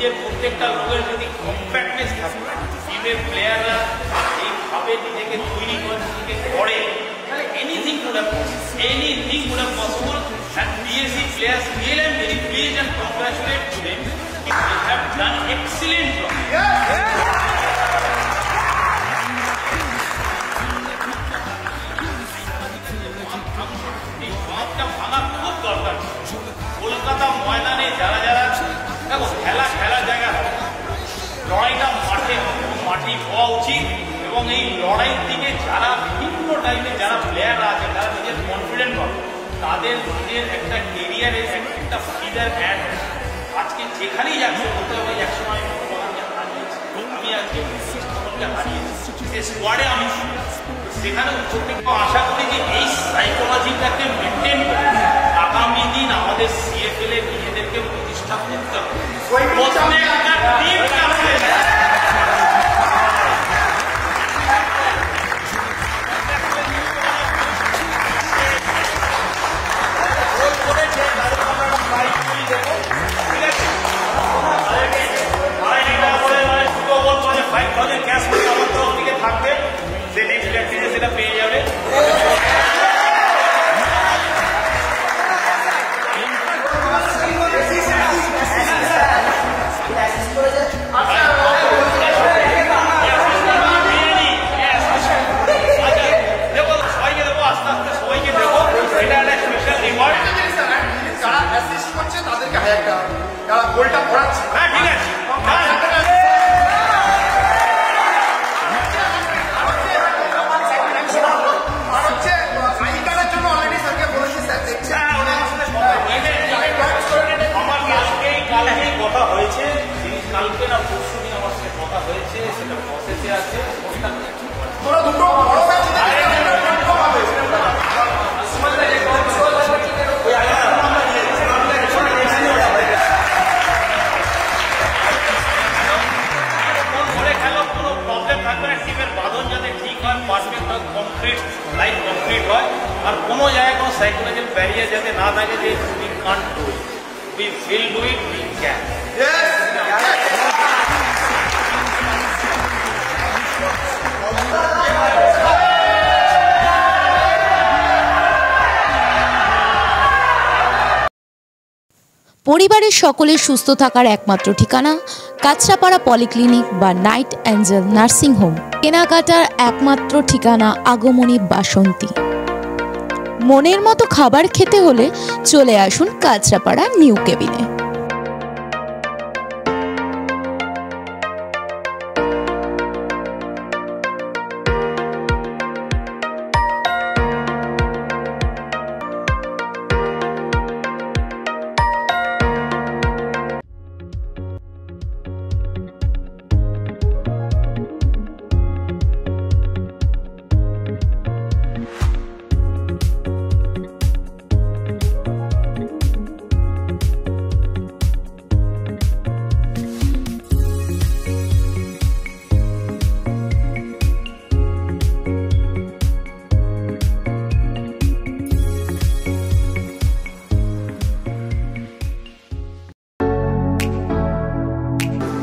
নিজের প্রত্যেকটা লোকের যদি কম্প্যাক্টনেস থাকে, টিমের প্লেয়াররা এইভাবে নিজেকে তৈরি করে নিজেকে করে, তাহলে anything could have possible. And BSc players really am very pleased and congratulate them. They have done excellent job. Kolkata ময়দানে যারা যারা দেখো খেলা জায়গা লড়াইটা মাটি হওয়া উচিত, এবং এই লড়াইয়ের দিকে যারা বিভিন্ন টাইমে যারা প্লেয়াররা আছে যারা নিজের কনফিডেন্ট হবে, তাদের নিজের একটা কেরিয়ারের একটা ফিডার অ্যাড আজকে যেখানেই যাচ্ছে বলতে হবে একসময় আমি আজকে হারিয়েছি স্কোয়াডে, আমি সেখানে প্রত্যেকটা আশা করি যে এই সাইকোলজিটাকে মেনটেন করে আগামী দিন আমাদের CFL এ নিজেদেরকে প্রতিষ্ঠা করতে হবে। থাকবে যে নেক্সট প্র্যাকটিসে সেটা পেয়ে যাবে। সবাইকে দেবো, আস্তে আস্তে সবাইকে দেবো, এটা একটা স্পেশাল রিওয়ার্ড। যারা অ্যাসিস্ট করছে তাদেরকে যারা গোলটা করাচ্ছে, হ্যাঁ ঠিক আছে, কথা হয়েছে কালকে না পরশু দিন আমার সাথে কথা হয়েছে, সেটা প্রসেসে আছে। কোনো প্রবলেম থাকবে না, টিমের বাঁধন যাতে ঠিক হয়, পারফেক্ট হয়, কমপ্লিট লাইফ কমপ্লিট হয়, আর কোনো জায়গায় কোনো সাইকোলজিক্যাল ব্যারিয়ার যাতে না থাকে যে we can't do it, we will do it, we can. Yes! পরিবারের সকলের সুস্থ থাকার একমাত্র ঠিকানা কাঁচরাপাড়া পলিক্লিনিক বা নাইট অ্যাঞ্জেল নার্সিং হোম। কেনাকাটার একমাত্র ঠিকানা আগমনী বাসন্তী। মনের মতো খাবার খেতে হলে চলে আসুন কাঁচরাপাড়া নিউ কেবিনে।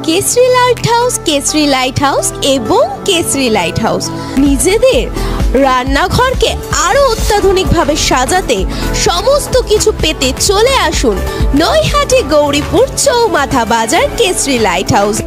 কেসরি লাইট হাউস এবং কেসরি লাইট হাউস নিজেদের রান্নাঘরকে আরো অত্যাধুনিকভাবে সাজাতে সমস্ত কিছু পেতে চলে আসুন নৈহাটি গৌরীপুর চৌমাথা বাজার কেসরি লাইট হাউস।